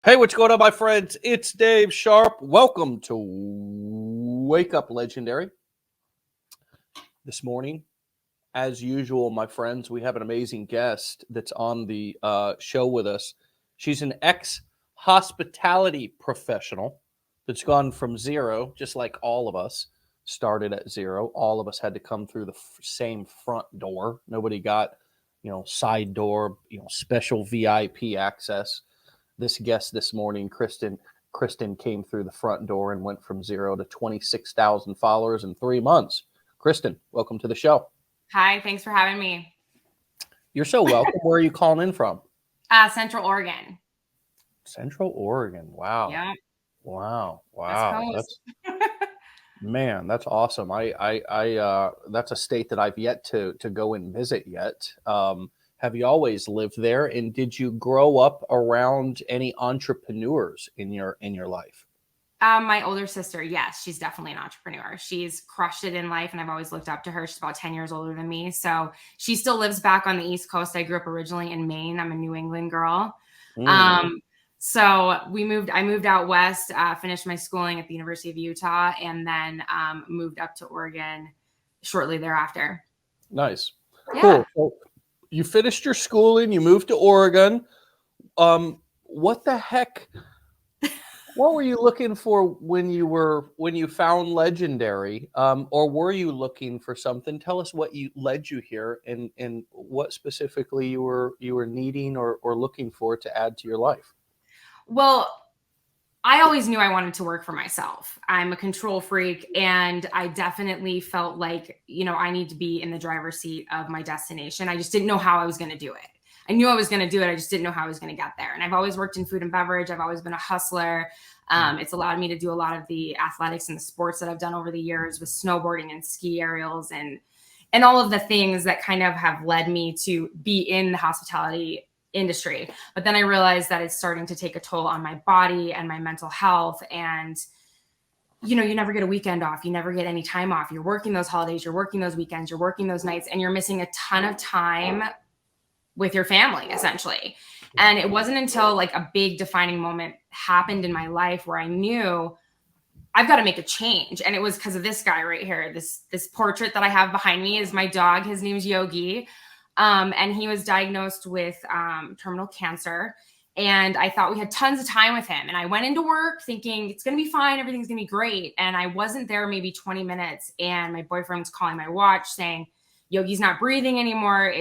Hey, what's going on, my friends? It's Dave Sharpe. Welcome to Wake Up Legendary. This morning, as usual, my friends, we have an amazing guest that's on the show with us. She's an ex-hospitality professional that's gone from zero, just like all of us started at zero. All of us had to come through the same front door. Nobody got, side door, special VIP access. This guest this morning, Kristin came through the front door and went from zero to 26,000 followers in 3 months. Kristin, welcome to the show. Hi, thanks for having me. You're so welcome. Where are you calling in from? Central Oregon. Central Oregon. Wow. Yeah. Wow. Man, that's awesome. That's a state that I've yet to go and visit yet. Have you always lived there? And did you grow up around any entrepreneurs in your life? My older sister, yes, she's definitely an entrepreneur. She's crushed it in life, and I've always looked up to her. She's about 10 years older than me. So she still lives back on the East Coast. I grew up originally in Maine. I'm a New England girl. So I moved out west, finished my schooling at the University of Utah, and then moved up to Oregon shortly thereafter. Nice. Yeah. Cool. So you finished your schooling, you moved to Oregon. What the heck? What were you looking for when you found Legendary? Or were you looking for something? Tell us what led you here and what specifically you were needing or looking for to add to your life. Well, I always knew I wanted to work for myself. I'm a control freak, and I definitely felt like, I need to be in the driver's seat of my destination. I just didn't know how I was going to do it. I knew I was going to do it. I just didn't know how I was going to get there. And I've always worked in food and beverage. I've always been a hustler. It's allowed me to do a lot of the athletics and the sports that I've done over the years with snowboarding and ski aerials and all of the things that kind of have led me to be in the hospitality industry. But then I realized that it's starting to take a toll on my body and my mental health. And, you never get a weekend off. You never get any time off. You're working those holidays, you're working those weekends, you're working those nights, and you're missing a ton of time with your family, essentially. And it wasn't until like a big defining moment happened in my life where I knew I've got to make a change. And it was because of this guy right here. This portrait that I have behind me is my dog. His name is Yogi. And he was diagnosed with terminal cancer. And I thought we had tons of time with him. And I went into work thinking it's going to be fine. Everything's going to be great. And I wasn't there maybe 20 minutes. And my boyfriend was calling my watch saying, Yogi's not breathing anymore.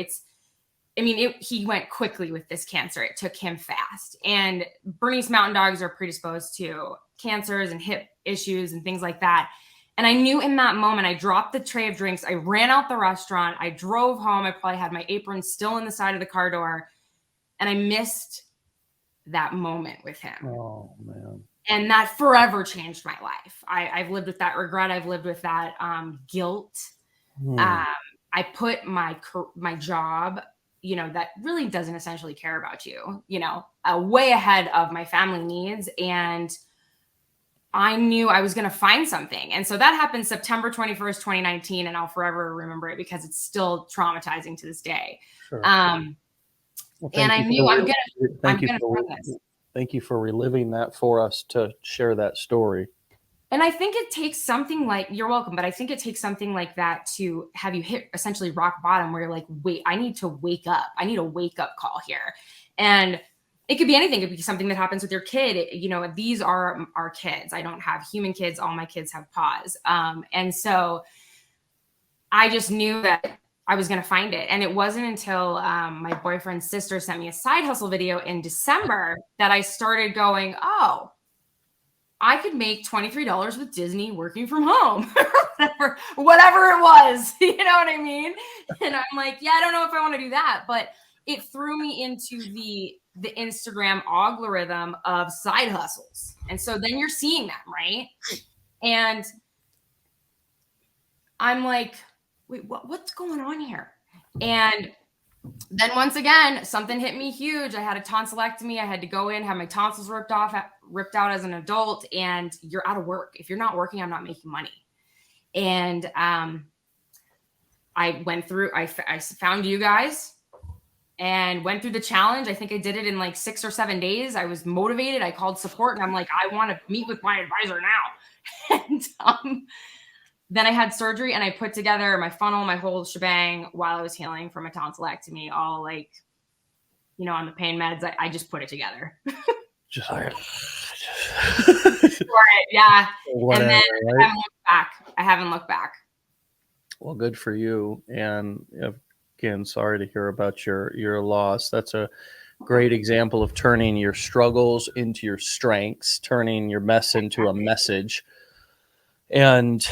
He went quickly with this cancer. It took him fast. And Bernese Mountain Dogs are predisposed to cancers and hip issues and things like that. And I knew in that moment, I dropped the tray of drinks. I ran out the restaurant. I drove home. I probably had my apron still in the side of the car door. And I missed that moment with him. Oh, man. And that forever changed my life. I've lived with that regret. I've lived with that guilt. I put my job, that really doesn't essentially care about you, way ahead of my family needs. And I knew I was going to find something. And so that happened September 21st, 2019. And I'll forever remember it because it's still traumatizing to this day. Sure. And I knew I'm going to find this. Thank you for reliving that for us to share that story. And I think it takes something like, you're welcome, but I think it takes something like that to have you hit essentially rock bottom where you're like, wait, I need to wake up. I need a wake up call here. And it could be anything. It could be something that happens with your kid. These are our kids. I don't have human kids. All my kids have paws. And so I just knew that I was going to find it. And it wasn't until my boyfriend's sister sent me a side hustle video in December that I started going, oh, I could make $23 with Disney working from home, whatever it was, you know what I mean? And I'm like, yeah, I don't know if I want to do that, but it threw me into the Instagram algorithm of side hustles. And so then you're seeing them, right? And I'm like, wait, what's going on here? And then once again, something hit me huge. I had a tonsillectomy. I had to go in, have my tonsils ripped out as an adult, and you're out of work. If you're not working, I'm not making money. And I went through, I found you guys, and went through the challenge. I think I did it in like 6 or 7 days. I was motivated. I called support and I'm like, I want to meet with my advisor now. And then I had surgery and I put together my funnel, my whole shebang while I was healing from a tonsillectomy, all like, you know, on the pain meds. I just put it together. Just like, yeah. whatever, and then right? I haven't looked back. Well, good for you. And again, sorry to hear about your loss. That's a great example of turning your struggles into your strengths, turning your mess into a message, and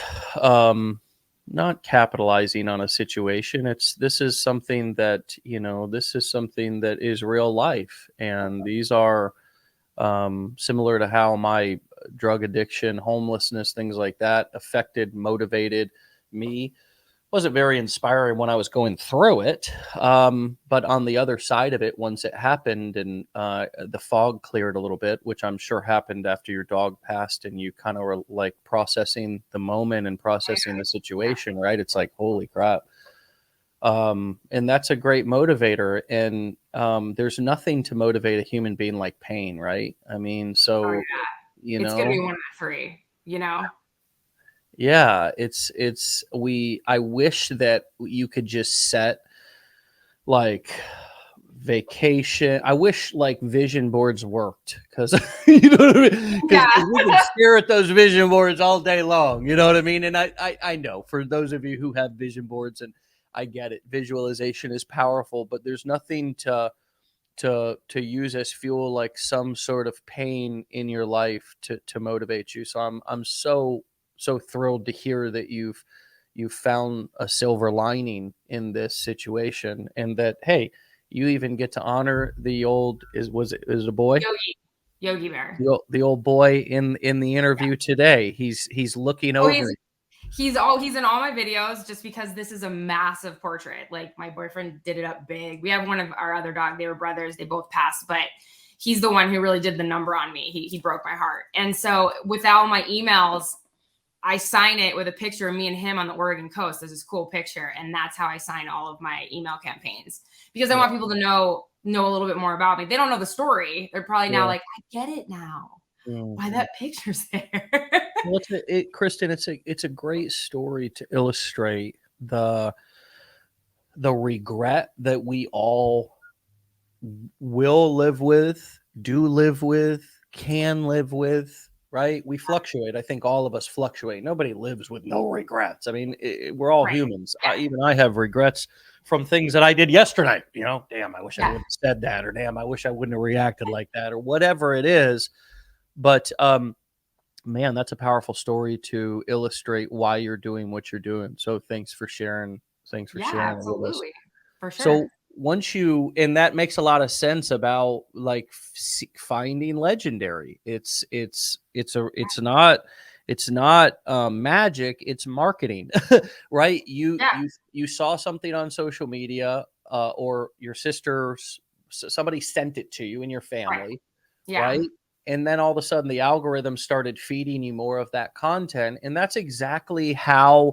not capitalizing on a situation. This is something that, you know, this is something that is real life. And these are similar to how my drug addiction, homelessness, things like that affected, motivated me. Wasn't very inspiring when I was going through it. But on the other side of it, once it happened and the fog cleared a little bit, which I'm sure happened after your dog passed and you kind of were like processing the moment and processing the situation, right? It's like, holy crap. And that's a great motivator. And there's nothing to motivate a human being like pain, right? I mean, so, you it's gonna know, be one of the three, you know. yeah, I wish that you could just set like vacation. I wish like vision boards worked because you know what I mean? Because we can stare at those vision boards all day long. You know what I mean? And I know for those of you who have vision boards, and I get it, visualization is powerful, but there's nothing to use as fuel like some sort of pain in your life to motivate you. So I'm so thrilled to hear that you've found a silver lining in this situation, and that, hey, you even get to honor the old is a boy Yogi Bear. the old boy in the interview today. He's looking over. He's in all my videos just because this is a massive portrait. Like my boyfriend did it up big. We have one of our other dog. They were brothers. They both passed, but he's the one who really did the number on me. He broke my heart. And so with all my emails, I sign it with a picture of me and him on the Oregon coast. There's this cool picture. And that's how I sign all of my email campaigns, because I want people to know a little bit more about me. They don't know the story. They're probably now like, I get it now. Why that picture's there. Well, Kristin, it's a great story to illustrate the regret that we all will live with, do live with, can live with, right? We fluctuate. I think all of us fluctuate. Nobody lives with no regrets. I mean, we're all humans. Even I have regrets from things that I did yesterday. You know, damn, I wish I wouldn't have said that, or damn, I wish I wouldn't have reacted like that, or whatever it is. But man, that's a powerful story to illustrate why you're doing what you're doing. So thanks for sharing. Thanks for sharing. Absolutely. For sure. So once and that makes a lot of sense about like finding legendary. It's not magic. It's marketing, right? You saw something on social media, or your somebody sent it to you in your family, right? And then all of a sudden the algorithm started feeding you more of that content. And that's exactly how,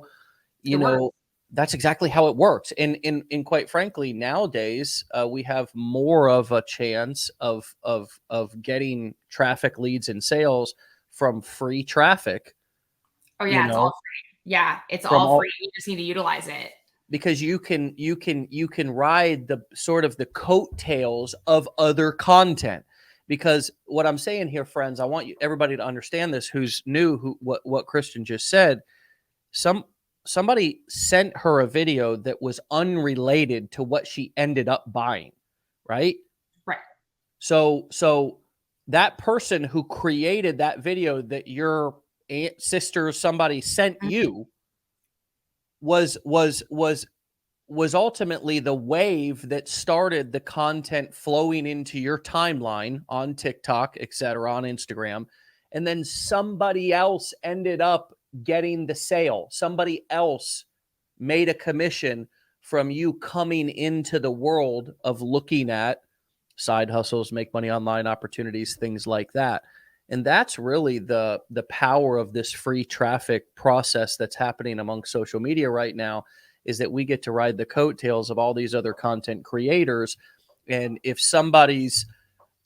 that's exactly how it works. And quite frankly, nowadays we have more of a chance of getting traffic, leads, and sales from free traffic. Oh yeah, it's all free. Yeah, it's all free. You just need to utilize it. Because you can ride the sort of the coattails of other content. Because what I'm saying here, friends, I want everybody to understand this who's new, what Kristin just said. Somebody sent her a video that was unrelated to what she ended up buying, right? Right. So that person who created that video that your aunt, sister, somebody sent you was ultimately the wave that started the content flowing into your timeline on TikTok, etc., on Instagram. And then somebody else ended up getting the sale. Somebody else made a commission from you coming into the world of looking at side hustles, make money online opportunities, things like that. And that's really the power of this free traffic process that's happening among social media right now, is that we get to ride the coattails of all these other content creators. And if somebody's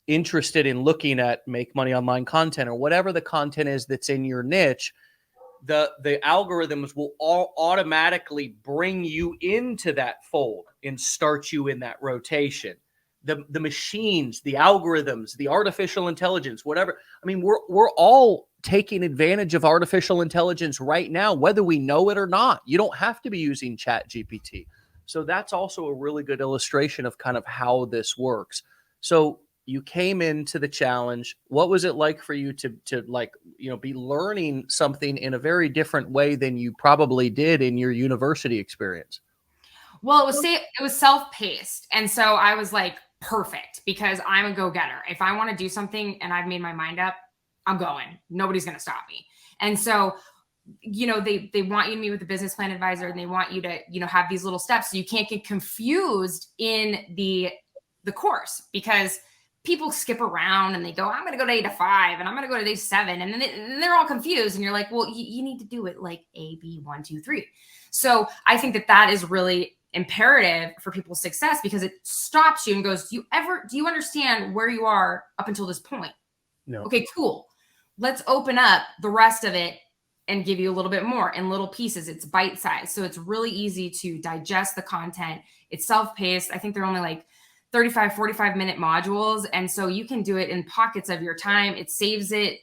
interested in looking at make money online content or whatever the content is that's in your niche, the algorithms will all automatically bring you into that fold and start you in that rotation. The machines, the algorithms, the artificial intelligence, whatever. I mean, we're all taking advantage of artificial intelligence right now, whether we know it or not. You don't have to be using Chat GPT. So that's also a really good illustration of kind of how this works. So you came into the challenge. What was it like for you to like, be learning something in a very different way than you probably did in your university experience? Well, it was self-paced. And so I was like, perfect, because I'm a go-getter. If I want to do something and I've made my mind up, I'm going. Nobody's going to stop me. And so, they want you to meet with a business plan advisor, and they want you to, have these little steps so you can't get confused in the course, because people skip around and they go, I'm going to go to 8 to 5 and I'm going to go to day 7. And then they're all confused. And you're like, well, you need to do it like A, B, 1, 2, 3. So I think that is really imperative for people's success, because it stops you and goes, do you understand where you are up until this point? No. Okay, cool. Let's open up the rest of it and give you a little bit more in little pieces. It's bite-sized. So it's really easy to digest the content. It's self-paced. I think they're only like 35, 45-minute modules. And so you can do it in pockets of your time. It saves it,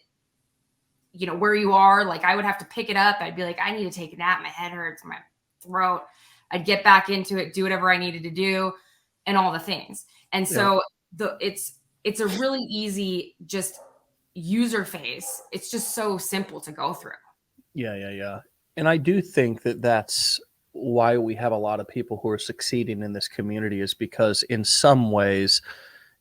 where you are. Like, I would have to pick it up. I'd be like, I need to take a nap. My head hurts, my throat. I'd get back into it, do whatever I needed to do, and all the things. And so it's a really easy, just user face. It's just so simple to go through. Yeah. And I do think that that's why we have a lot of people who are succeeding in this community, is because in some ways,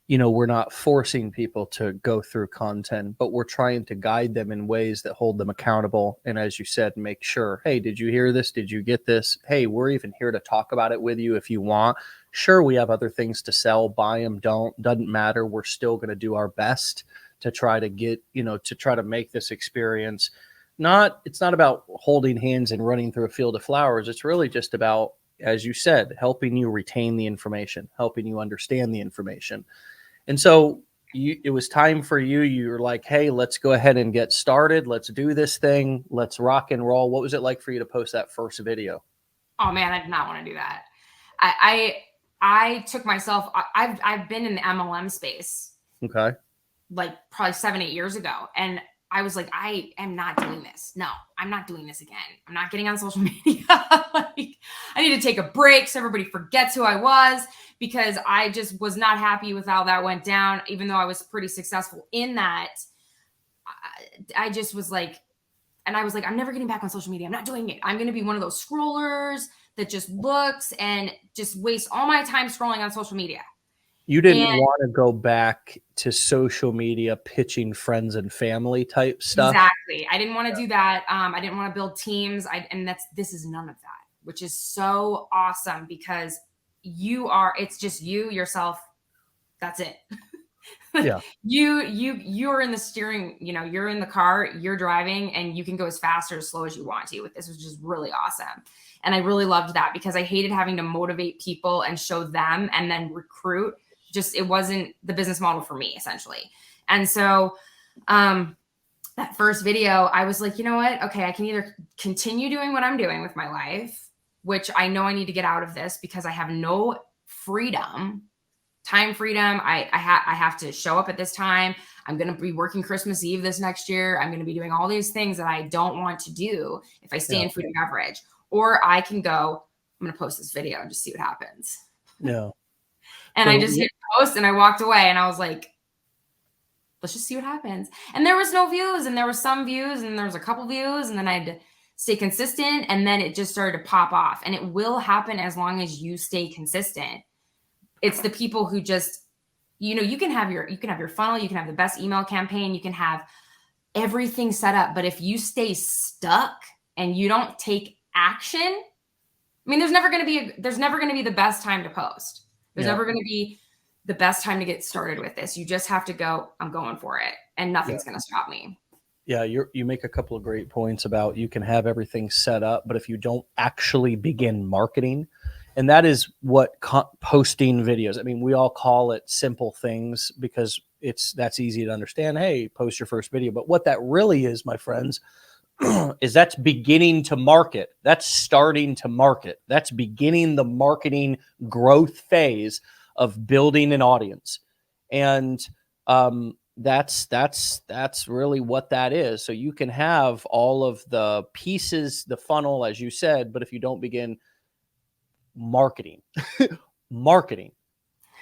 we're not forcing people to go through content, but we're trying to guide them in ways that hold them accountable. And as you said, make sure, hey, did you hear this? Did you get this? Hey, we're even here to talk about it with you if you want. Sure, we have other things to sell, buy them, doesn't matter. We're still going to do our best to try to get, to try to make this experience. It's not about holding hands and running through a field of flowers. It's really just about, as you said, helping you retain the information, helping you understand the information. And so it was time for you. You were like, hey, let's go ahead and get started. Let's do this thing. Let's rock and roll. What was it like for you to post that first video? Oh man, I did not want to do that. I took myself, I've been in the MLM space. Okay. Like probably 7-8 years ago. And I was like, I am not doing this. No, I'm not doing this again. I'm not getting on social media. Like, I need to take a break so everybody forgets who I was, because I just was not happy with how that went down. Even though I was pretty successful in that, I just was like, and I was like, I'm never getting back on social media. I'm not doing it. I'm going to be one of those scrollers that just looks and just wastes all my time scrolling on social media. You didn't want to go back to social media pitching friends and family type stuff. Exactly. I didn't want to do that. I didn't want to build teams. This is none of that, which is so awesome, because it's just you, yourself. That's it. Yeah. You're in the steering, you're in the car, you're driving, and you can go as fast or as slow as you want to with this, which is really awesome. And I really loved that, because I hated having to motivate people and show them and then recruit. It wasn't the business model for me, essentially. And so that first video, I was like, you know what? Okay, I can either continue doing what I'm doing with my life, which I know I need to get out of this because I have no freedom, time freedom. I have to show up at this time. I'm going to be working Christmas Eve this next year. I'm going to be doing all these things that I don't want to do if I stay in food and beverage. Or I can go, I'm going to post this video and just see what happens. Yeah. And I just hit post and I walked away, and I was like, let's just see what happens. And there was no views, and there was some views, and there was a couple views, and then I had to stay consistent, and then it just started to pop off. And it will happen as long as you stay consistent. It's the people who just, you can have your funnel, you can have the best email campaign, you can have everything set up, but if you stay stuck and you don't take action, I mean, there's never going to be the best time to post. There's never going to be the best time to get started with this. You just have to go, I'm going for it, and nothing's going to stop me. Yeah, you make a couple of great points about you can have everything set up, but if you don't actually begin marketing And that is what posting videos. I mean, we all call it simple things because that's easy to understand. Hey, post your first video. But what that really is, my friends, is that's beginning to market. That's starting to market. That's beginning the marketing growth phase of building an audience. And that's really what that is. So you can have all of the pieces, the funnel, as you said, but if you don't begin marketing,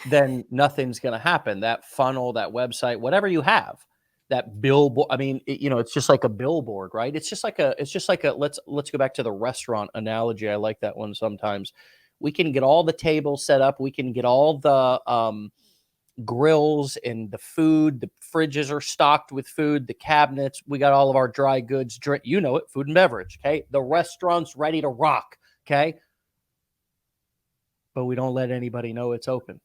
then nothing's going to happen. That funnel, that website, whatever you have, that billboard. I mean, it's just like a billboard, right? It's just like a, let's go back to the restaurant analogy. I like that one sometimes. We can get all the tables set up. We can get all the grills and the food. The fridges are stocked with food, the cabinets. We got all of our dry goods, drink, food and beverage. Okay. The restaurant's ready to rock. Okay. But we don't let anybody know it's open.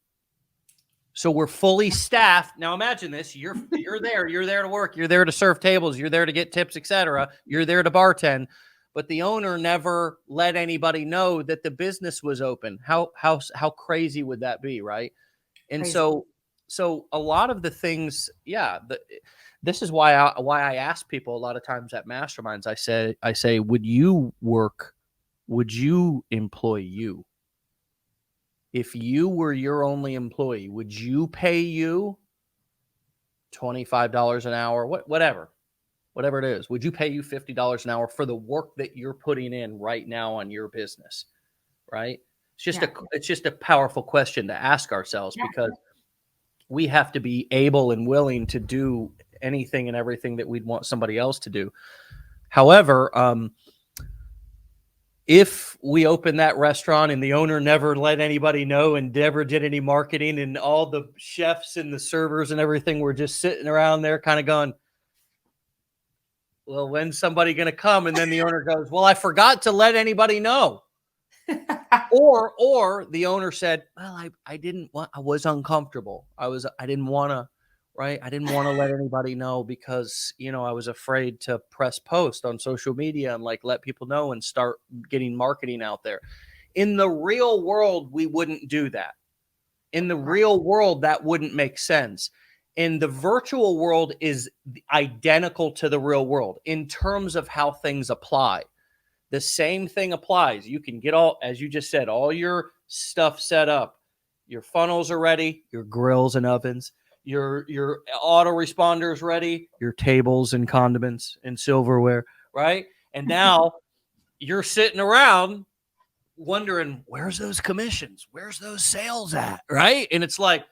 So we're fully staffed. Now imagine this, you're there to work, you're there to serve tables, you're there to get tips, etc. You're there to bartend, but the owner never let anybody know that the business was open. How crazy would that be, right? And crazy. So a lot of the things, this is why I ask people a lot of times at masterminds, I say, would you employ you? If you were your only employee, would you pay you $25 an hour, whatever it is? Would you pay you $50 an hour for the work that you're putting in right now on your business? Right? It's just a powerful question to ask ourselves, because we have to be able and willing to do anything and everything that we'd want somebody else to do. However, if we open that restaurant and the owner never let anybody know and never did any marketing, and all the chefs and the servers and everything were just sitting around there kind of going, well, when's somebody going to come? And then the owner goes, well, I forgot to let anybody know. or the owner said, well, I was uncomfortable. I didn't want to. Right. I didn't want to let anybody know because, I was afraid to press post on social media and let people know and start getting marketing out there. In the real world, we wouldn't do that. In the real world, that wouldn't make sense. And the virtual world is identical to the real world in terms of how things apply. The same thing applies. You can get as you just said, all your stuff set up. Your funnels are ready, your grills and ovens. Your autoresponders ready, your tables and condiments and silverware, right? And now you're sitting around wondering, where's those commissions? Where's those sales at, right? And it's like,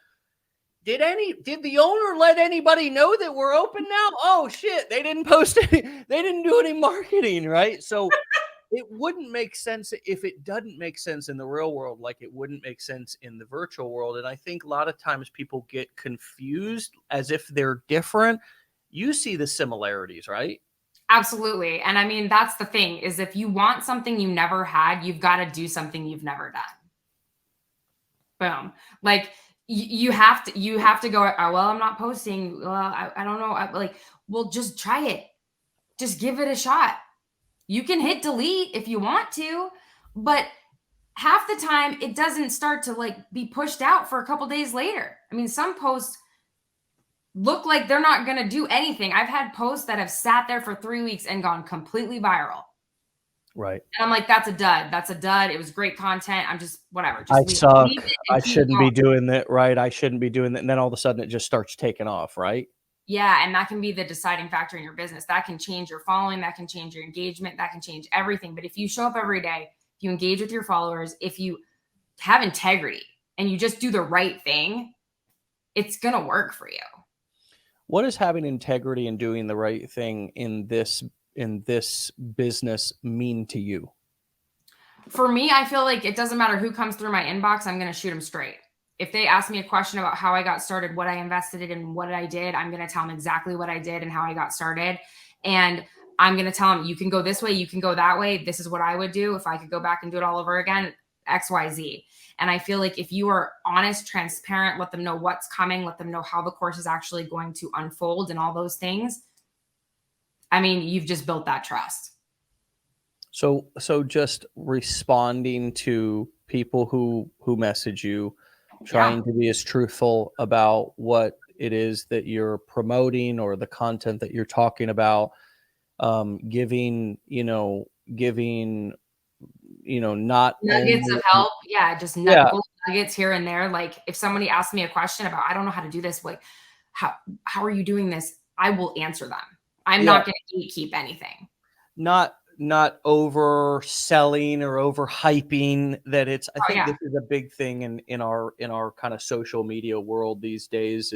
did the owner let anybody know that we're open now? Oh shit, they didn't post they didn't do any marketing, right? So it wouldn't make sense if it doesn't make sense in the real world, like it wouldn't make sense in the virtual world. And I think a lot of times people get confused as if they're different. You see the similarities, right? Absolutely. And I mean, that's the thing, is if you want something you never had, you've got to do something you've never done. Boom. Like you have to go, oh, well, I'm not posting. Well, I don't know. Well, just try it. Just give it a shot. You can hit delete if you want to, but half the time it doesn't start to be pushed out for a couple days later. I mean, some posts look like they're not going to do anything. I've had posts that have sat there for 3 weeks and gone completely viral. Right. And I'm like, that's a dud. That's a dud. It was great content. I'm just whatever. I suck. I shouldn't be doing that. Right. I shouldn't be doing that. And then all of a sudden it just starts taking off. Right. Yeah, and that can be the deciding factor in your business. That can change your following, that can change your engagement, that can change everything. But if you show up every day, if you engage with your followers, if you have integrity and you just do the right thing, it's going to work for you. What does having integrity and doing the right thing in this business mean to you? For me, I feel like it doesn't matter who comes through my inbox, I'm going to shoot them straight. If they ask me a question about how I got started, what I invested in, and what I did, I'm going to tell them exactly what I did and how I got started. And I'm going to tell them, you can go this way, you can go that way. This is what I would do if I could go back and do it all over again, X, Y, Z. And I feel like if you are honest, transparent, let them know what's coming, let them know how the course is actually going to unfold and all those things. I mean, you've just built that trust. So just responding to people who message you, trying to be as truthful about what it is that you're promoting or the content that you're talking about, giving not nuggets only of help. Yeah, just yeah nuggets here and there. Like if somebody asks me a question about, I don't know how to do this, like how are you doing this? I will answer them. I'm yeah not going to gatekeep anything. not overselling or overhyping that. It's I Oh think yeah, this is a big thing in our kind of social media world these days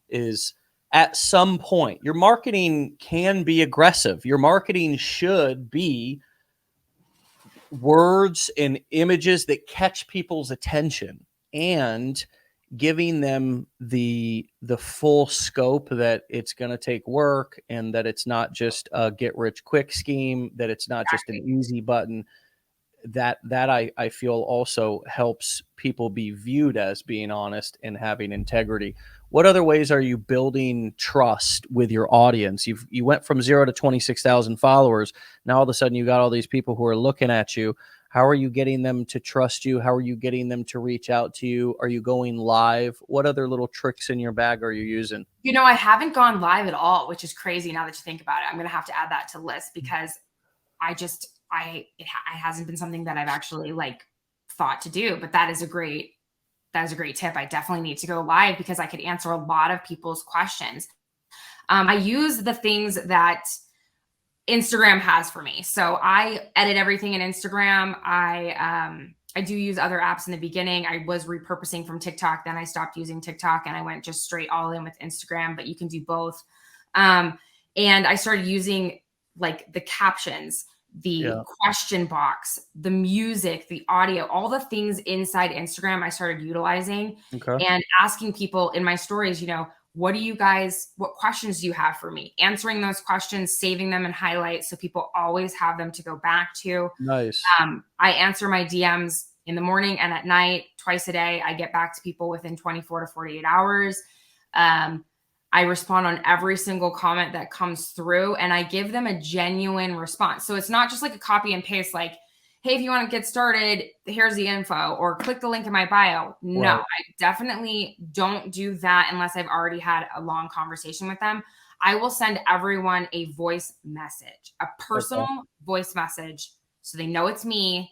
is at some point your marketing can be aggressive. Your marketing should be words and images that catch people's attention and giving them the full scope that it's going to take work and that it's not just a get rich quick scheme, that it's not just an easy button. That I feel also helps people be viewed as being honest and having integrity. What other ways are you building trust with your audience? You went from 0 to 26,000 followers. Now all of a sudden you got all these people who are looking at you. How are you getting them to trust you? How are you getting them to reach out to you? Are you going live? What other little tricks in your bag are you using? you know, I haven't gone live at all, which is crazy now that you think about it. I'm going to have to add that to the list because it hasn't been something that I've actually like thought to do, but that is a great tip. I definitely need to go live because I could answer a lot of people's questions. I use the things that Instagram has for me. So I edit everything in Instagram. I do use other apps in the beginning. I was repurposing from TikTok. Then I stopped using TikTok and I went just straight all in with Instagram, but you can do both. And I started using like the captions, the question box, the music, the audio, all the things inside Instagram I started utilizing and asking people in my stories, what questions do you have for me? Answering those questions, saving them in highlights so people always have them to go back to. Nice. I answer my DMs in the morning and at night, twice a day. I get back to people within 24 to 48 hours. I respond on every single comment that comes through and I give them a genuine response. So it's not just like a copy and paste, like, hey, if you want to get started, here's the info or click the link in my bio. No, Right. I definitely don't do that unless I've already had a long conversation with them. I will send everyone a voice message, a personal voice message so they know it's me.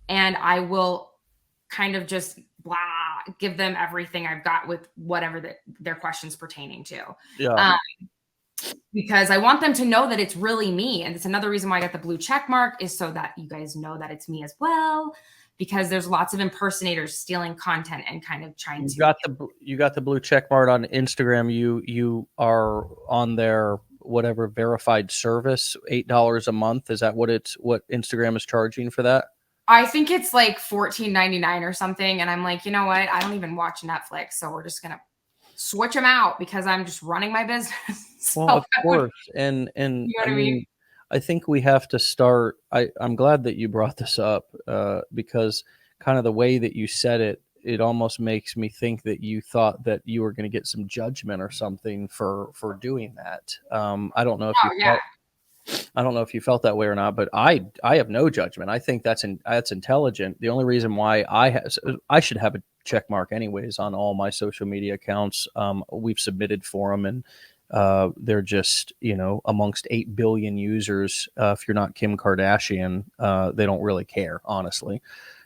And I will kind of just give them everything I've got with whatever their questions pertaining to. Yeah. Because I want them to know that it's really me. And it's another reason why I got the blue check mark is so that you guys know that it's me as well. Because there's lots of impersonators stealing content and kind of trying you got the blue check mark on Instagram. You are on their whatever verified service, $8 a month. Is that what Instagram is charging for that? I think it's like $14.99 or something. And I'm like, you know what? I don't even watch Netflix. So we're just going to switch them out because I'm just running my business. Well, of course. And you know what I mean? I think we have to start. I'm glad that you brought this up because kind of the way that you said it, it almost makes me think that you thought that you were going to get some judgment or something for doing that. I don't know if I don't know if you felt that way or not, but I have no judgment. I think that's intelligent. The only reason why I should have a check mark anyways on all my social media accounts. We've submitted for them and they're just, amongst 8 billion users. If you're not Kim Kardashian, they don't really care, honestly.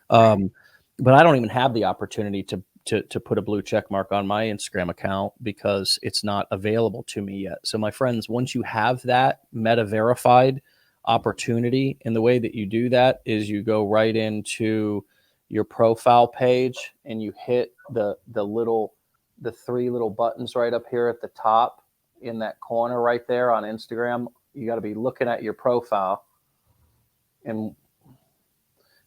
But I don't even have the opportunity to put a blue check mark on my Instagram account because it's not available to me yet. So my friends, once you have that Meta verified opportunity, and the way that you do that is you go right into your profile page and you hit the 3 little buttons right up here at the top in that corner right there on Instagram. You got to be looking at your profile, and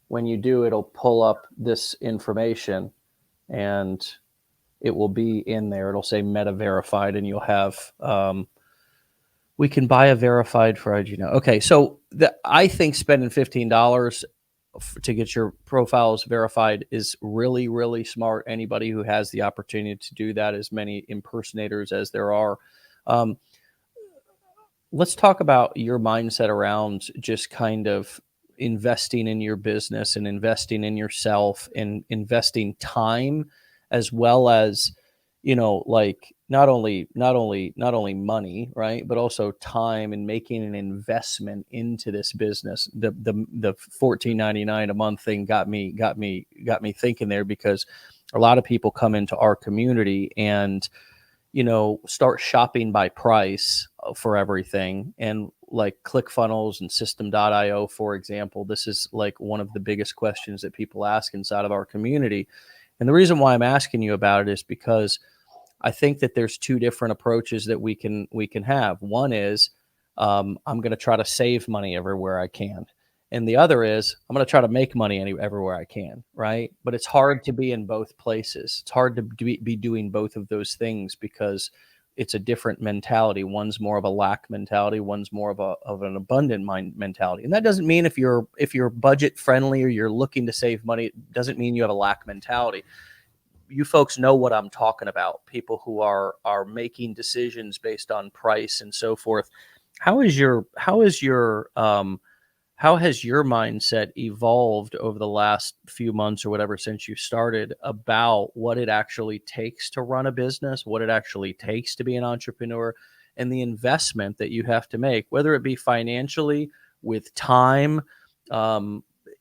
when you do, it'll pull up this information and it will be in there. It'll say Meta verified, and you'll have we can buy a verified for IG now. Okay, so I think spending $15 to get your profiles verified is really, really smart. Anybody who has the opportunity to do that, as many impersonators as there are. Let's talk about your mindset around just kind of investing in your business and investing in yourself and investing time, as well as, like not only money, right, but also time, and making an investment into this business. The $14.99 a month thing got me thinking there, because a lot of people come into our community and start shopping by price for everything. And like ClickFunnels and System.io, for example, this is like one of the biggest questions that people ask inside of our community. And the reason why I'm asking you about it is because I think that there's two different approaches that we can have. One is I'm going to try to save money everywhere I can. And the other is I'm going to try to make money everywhere I can, right? But it's hard to be in both places. It's hard to be doing both of those things, because it's a different mentality. One's more of a lack mentality. One's more of an abundant mind mentality. And that doesn't mean if you're budget friendly or you're looking to save money, it doesn't mean you have a lack mentality. You folks know what I'm talking about. People who are making decisions based on price and so forth. How has your mindset evolved over the last few months or whatever since you started, about what it actually takes to run a business, what it actually takes to be an entrepreneur, and the investment that you have to make, whether it be financially, with time,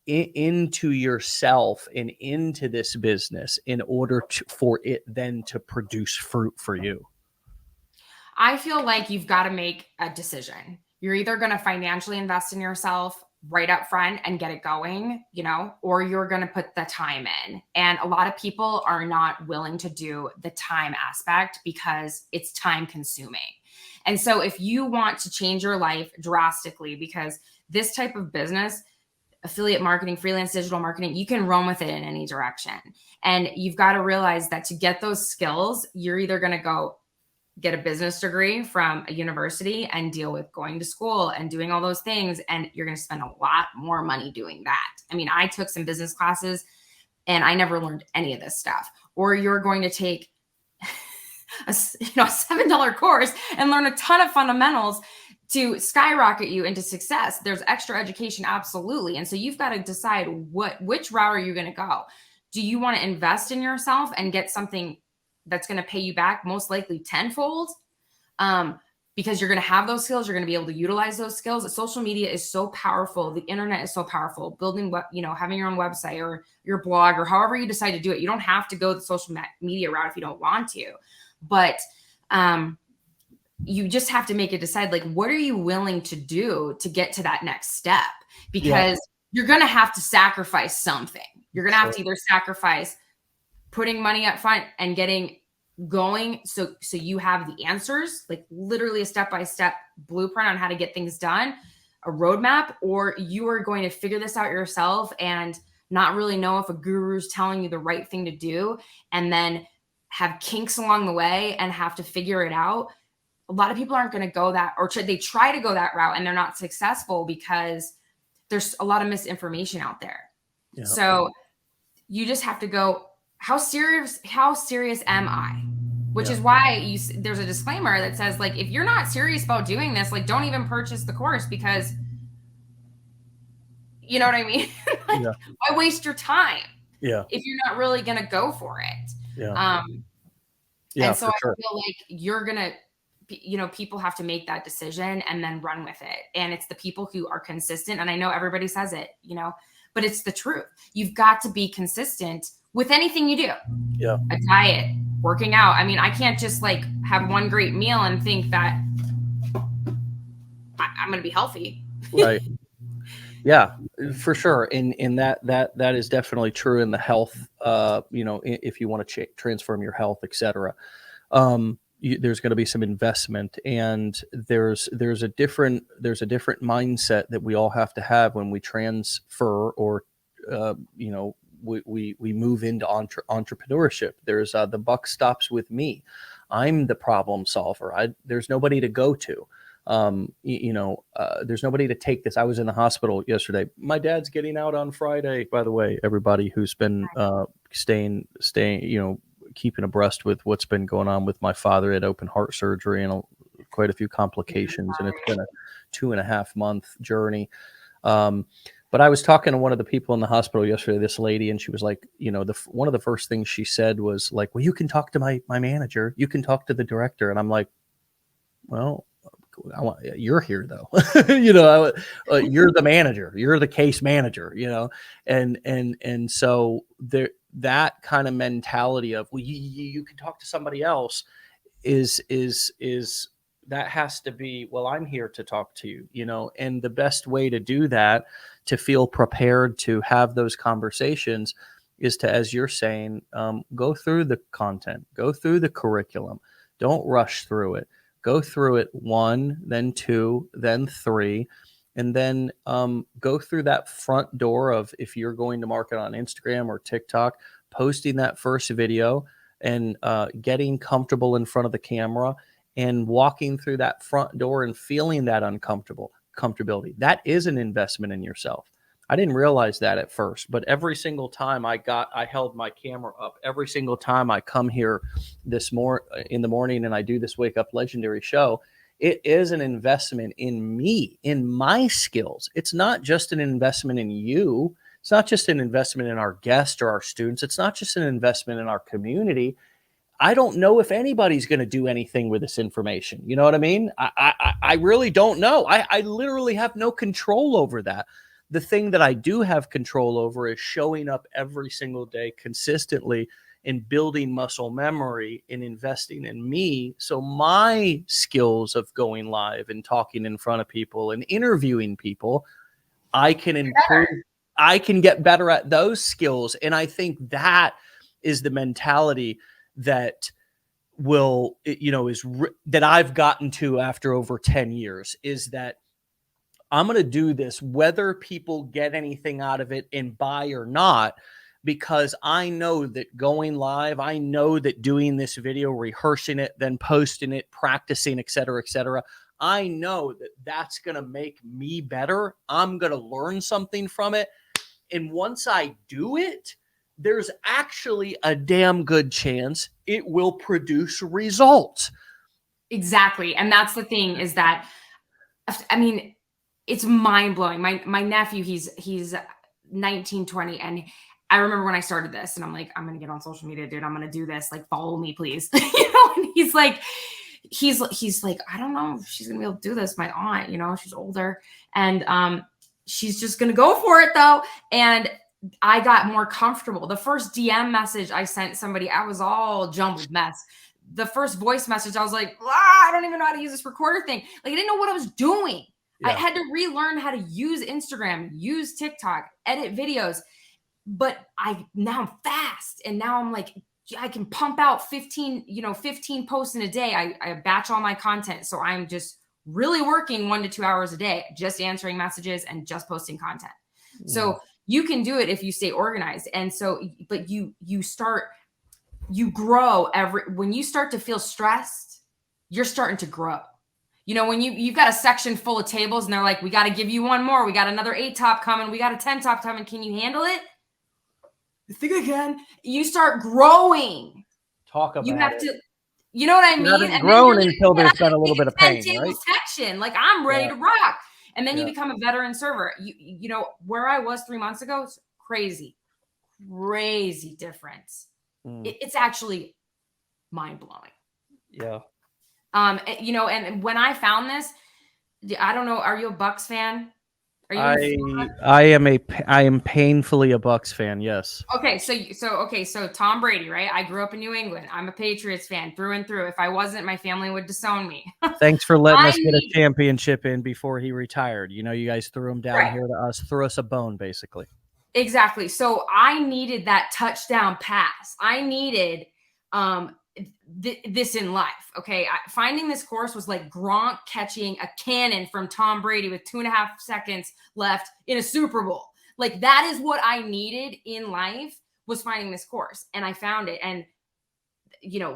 into yourself and into this business, in order for it then to produce fruit for you? I feel like you've got to make a decision. You're either going to financially invest in yourself right up front and get it going, or you're going to put the time in. And a lot of people are not willing to do the time aspect because it's time consuming. And so if you want to change your life drastically, because this type of business, affiliate marketing, freelance digital marketing, you can run with it in any direction. And you've got to realize that to get those skills, you're either going to go get a business degree from a university and deal with going to school and doing all those things. And you're going to spend a lot more money doing that. I mean, I took some business classes and I never learned any of this stuff. Or you're going to take a $7 course and learn a ton of fundamentals to skyrocket you into success. There's extra education. Absolutely. And so you've got to decide which route are you going to go? Do you want to invest in yourself and get something that's going to pay you back most likely tenfold, because you're going to have those skills. You're going to be able to utilize those skills. Social media is so powerful. The internet is so powerful. Building having your own website or your blog or however you decide to do it. You don't have to go the social media route if you don't want to, but you just have to decide, like, what are you willing to do to get to that next step? Because you're going to have to sacrifice something. You're going to have to either sacrifice putting money up front and getting going, so you have the answers, like literally a step-by-step blueprint on how to get things done, a roadmap, or you are going to figure this out yourself and not really know if a guru's telling you the right thing to do, and then have kinks along the way and have to figure it out. A lot of people aren't going to go that, or they try to go that route and they're not successful because there's a lot of misinformation out there. Yeah. So you just have to go, how serious am I? Which is why there's a disclaimer that says, like, if you're not serious about doing this, like, don't even purchase the course, because you know what I mean? Why waste your time? Yeah. If you're not really going to go for it. Yeah. And so I feel like you're going to, people have to make that decision and then run with it. And it's the people who are consistent. And I know everybody says it, but it's the truth. You've got to be consistent with anything you do. Yeah. A diet, working out. I mean, I can't just like have one great meal and think that I'm going to be healthy. Right. Yeah, for sure. And that is definitely true in the health, if you want to transform your health, et cetera. There's going to be some investment, and there's a different mindset that we all have to have when we transfer or, we move into entrepreneurship. There's the buck stops with me. I'm the problem solver. There's nobody to go to. There's nobody to take this. I was in the hospital yesterday. My dad's getting out on Friday. By the way, everybody who's been staying, keeping abreast with what's been going on with my father, he had open heart surgery and quite a few complications, and it's been a 2.5 month journey. But I was talking to one of the people in the hospital yesterday, this lady, and she was like, one of the first things she said was like, well, you can talk to my manager. You can talk to the director. And I'm like, well, you're here though. You're the manager. You're the case manager, and so there, that kind of mentality of, well, you can talk to somebody else is that has to be, well, I'm here to talk to you, and the best way to do that, to feel prepared to have those conversations, is to, as you're saying, go through the content, go through the curriculum, don't rush through it, go through it 1, then 2, then 3, and then go through that front door of, if you're going to market on Instagram or TikTok, posting that first video and getting comfortable in front of the camera and walking through that front door and feeling that comfortability. That is an investment in yourself. I didn't realize that at first, but every single time I held my camera up, every single time I come here in the morning and I do this Wake Up Legendary show, it is an investment in me, in my skills. It's not just an investment in you. It's not just an investment in our guests or our students. It's not just an investment in our community. I don't know if anybody's going to do anything with this information. You know what I mean? I really don't know. I literally have no control over that. The thing that I do have control over is showing up every single day consistently and building muscle memory and investing in me. So my skills of going live and talking in front of people and interviewing people, I can improve. I can get better at those skills. And I think that is the mentality that that I've gotten to after over 10 years, is that I'm going to do this whether people get anything out of it and buy or not, because I know that going live, I know that doing this video, rehearsing it, then posting it, practicing, et cetera, I know that that's going to make me better. I'm going to learn something from it. And once I do it, there's actually a damn good chance it will produce results. Exactly. And that's the thing, is that, I mean, it's mind blowing. My nephew, he's 19, 20. And I remember when I started this, and I'm like, I'm going to get on social media, dude. I'm going to do this. Like, follow me, please. And he's like, I don't know if she's going to be able to do this. My aunt, she's older, and she's just going to go for it though. And I got more comfortable. The first DM message I sent somebody, I was all jumbled mess. The first voice message, I was like, I don't even know how to use this recorder thing. Like, I didn't know what I was doing. Yeah. I had to relearn how to use Instagram, use TikTok, edit videos. But now I'm fast. And now I'm like, I can pump out 15 posts in a day. I batch all my content. So I'm just really working 1 to 2 hours a day, just answering messages and just posting content. Mm. So you can do it if you stay organized. And so, but you grow when you start to feel stressed, you're starting to grow. When you've got a section full of tables and they're like, we got to give you one more. We got another 8 top coming. We got a 10 top coming. Can you handle it? I think I can. You start growing. Talk about it. You have to, you know what I mean? You haven't grown until there's been a little bit of pain, right? Section. Like, I'm ready to rock. And then you become a veteran server. You know, where I was 3 months ago, it's crazy difference. It's actually mind blowing. Yeah. And when I found this, I don't know, are you a Bucks fan? I am painfully a Bucks fan. Yes. Okay. So Tom Brady, right? I grew up in New England. I'm a Patriots fan through and through. If I wasn't, my family would disown me. Thanks for letting us get a championship in before he retired. You guys threw him down here to us, threw us a bone, basically. Exactly. So I needed that touchdown pass. I needed, this in life. Okay. Finding this course was like Gronk catching a cannon from Tom Brady with 2.5 seconds left in a Super Bowl. Like, that is what I needed in life, was finding this course. And I found it. And,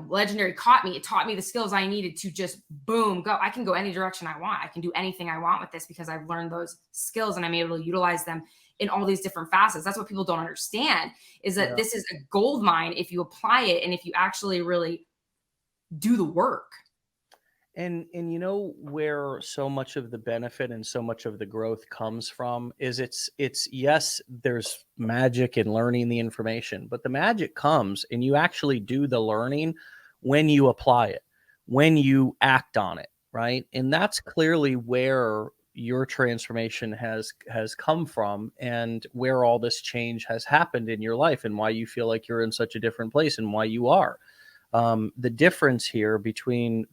Legendary caught me. It taught me the skills I needed to just boom, go. I can go any direction I want. I can do anything I want with this because I've learned those skills and I'm able to utilize them in all these different facets. That's what people don't understand, is that this is a gold mine if you apply it and if you actually really do the work. And you know where so much of the benefit and so much of the growth comes from is it's yes, there's magic in learning the information, but the magic comes and you actually do the learning when you apply it, when you act on it, right? And that's clearly where your transformation has come from, and where all this change has happened in your life, and why you feel like you're in such a different place and why you are. The difference here between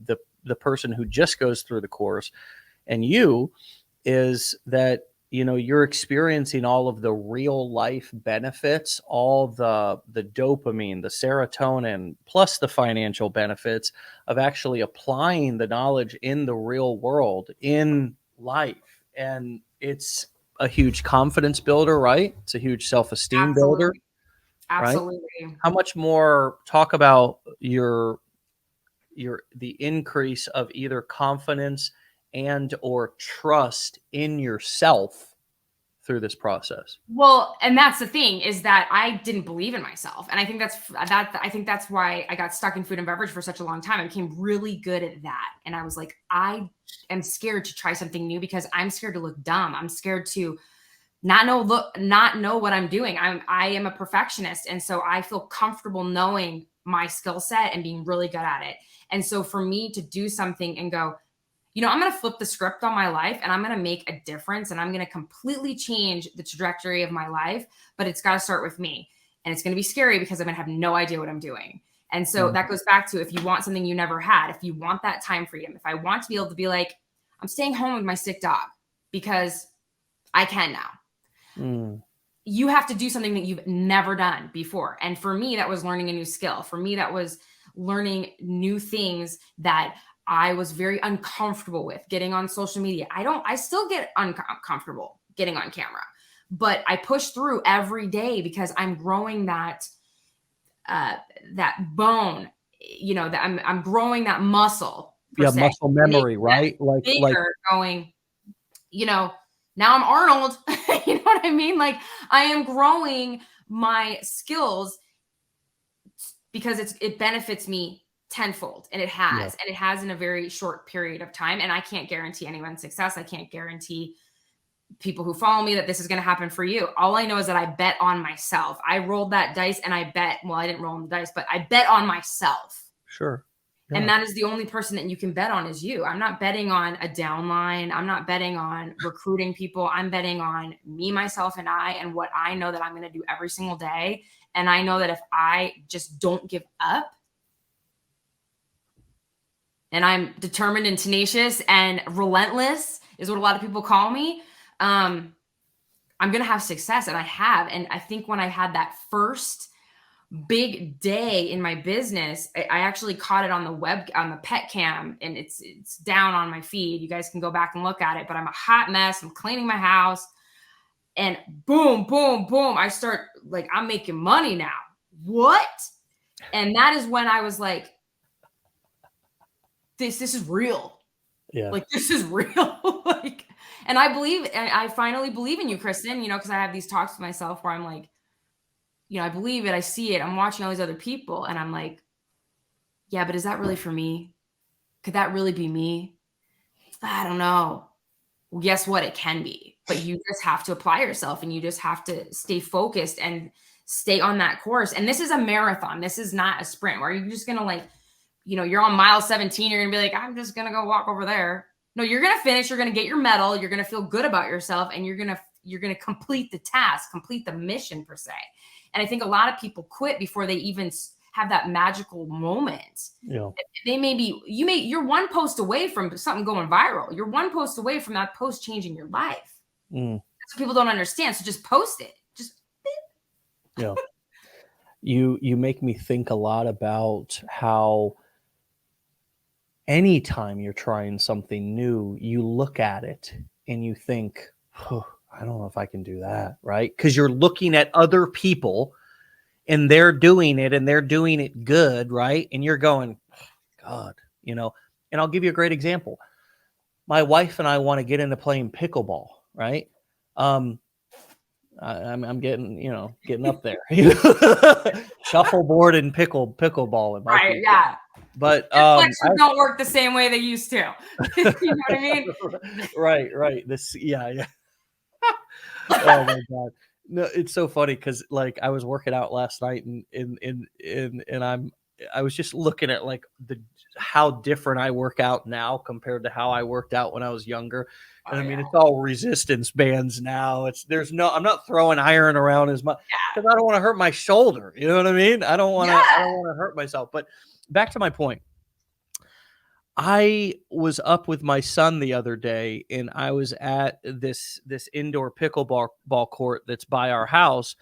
the person who just goes through the course and you is that, you know, you're experiencing all of the real life benefits, all the dopamine, the serotonin, plus the financial benefits of actually applying the knowledge in the real world, in life. And it's a huge confidence builder, right? It's a huge self-esteem builder, right? Absolutely. How much more talk about the increase of either confidence and or trust in yourself through this process? Well, and that's the thing, is that I didn't believe in myself. And I think that's why I got stuck in food and beverage for such a long time. I became really good at that. And I was like, I am scared to try something new because I'm scared to look dumb. I'm scared to not know what I'm doing. I am a perfectionist. And so I feel comfortable knowing my skill set and being really good at it. And so for me to do something and go, you know, I'm going to flip the script on my life and I'm going to make a difference and I'm going to completely change the trajectory of my life, but it's got to start with me. And it's going to be scary because I'm going to have no idea what I'm doing. And so that goes back to, if you want something you never had, if you want that time freedom, if I want to be able to be like, I'm staying home with my sick dog because I can now. You have to do something that you've never done before. And for me, that was learning a new skill. For me, that was learning new things that I was very uncomfortable with. Getting on social media, I still get uncomfortable getting on camera, but I push through every day because I'm growing that bone, you know, that I'm growing that muscle. Muscle memory, right? Like going, you know, now I'm Arnold. You know what I mean? Like, I am growing my skills because it benefits me tenfold, and it has in a very short period of time. And I can't guarantee anyone's success. I can't guarantee people who follow me that this is going to happen for you. All I know is that I bet on myself. I rolled that dice and I didn't roll the dice, but I bet on myself. Sure. Yeah. And that is the only person that you can bet on is you. I'm not betting on a downline. I'm not betting on recruiting people. I'm betting on me, myself, and I, and what I know that I'm going to do every single day. And I know that if I just don't give up, and I'm determined and tenacious and relentless is what a lot of people call me, I'm going to have success. And I have. And I think when I had that first big day in my business, I actually caught it on the pet cam, and it's down on my feed. You guys can go back and look at it, but I'm a hot mess. I'm cleaning my house, and boom, boom, boom. I start like, I'm making money now. What? And that is when I was like, this is real. Yeah. Like, this is real. Like, and I finally believe in you, Kristin, you know, because I have these talks with myself where I'm like, you know, I believe it. I see it. I'm watching all these other people and I'm like, yeah, but is that really for me? Could that really be me? I don't know. Well, guess what? It can be, but you just have to apply yourself and you just have to stay focused and stay on that course. And this is a marathon. This is not a sprint where you're just going to, like, you know, you're on mile 17. You're going to be like, I'm just going to go walk over there. No, you're going to finish. You're going to get your medal. You're going to feel good about yourself, and you're going to complete the task, complete the mission per se. And I think a lot of people quit before they even have that magical moment. Yeah. You're one post away from something going viral. You're one post away from that post changing your life. That's what people don't understand. So just post it. Just. Yeah. You make me think a lot about how anytime you're trying something new, you look at it and you think, oh, I don't know if I can do that, right? Because you're looking at other people and they're doing it and they're doing it good, right? And you're going, oh, God, you know. And I'll give you a great example. My wife and I want to get into playing pickleball, right? I'm getting up there. shuffleboard and pickleball. It might Right. be. Yeah. But Flexors don't work the same way they used to. You know what I mean? Right. Yeah. Oh my God. No, it's so funny because like I was working out last night and I was just looking at like how different I work out now compared to how I worked out when I was younger. And I mean, it's all resistance bands now. I'm not throwing iron around as much because I don't want to hurt my shoulder. You know what I mean? I don't want to hurt myself. But back to my point. I was up with my son the other day, and I was at this indoor pickleball court that's by our house,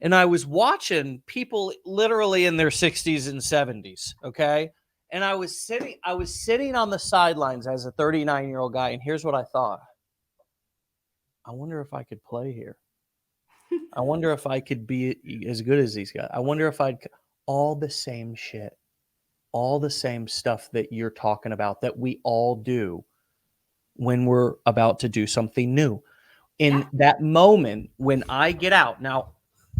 and I was watching people literally in their 60s and 70s. Okay, and I was sitting on the sidelines as a 39-year-old guy, and here's what I thought: I wonder if I could play here. I wonder if I could be as good as these guys. I wonder if I'd all the same shit. All the same stuff that you're talking about that we all do when we're about to do something new. In that moment when I get out, now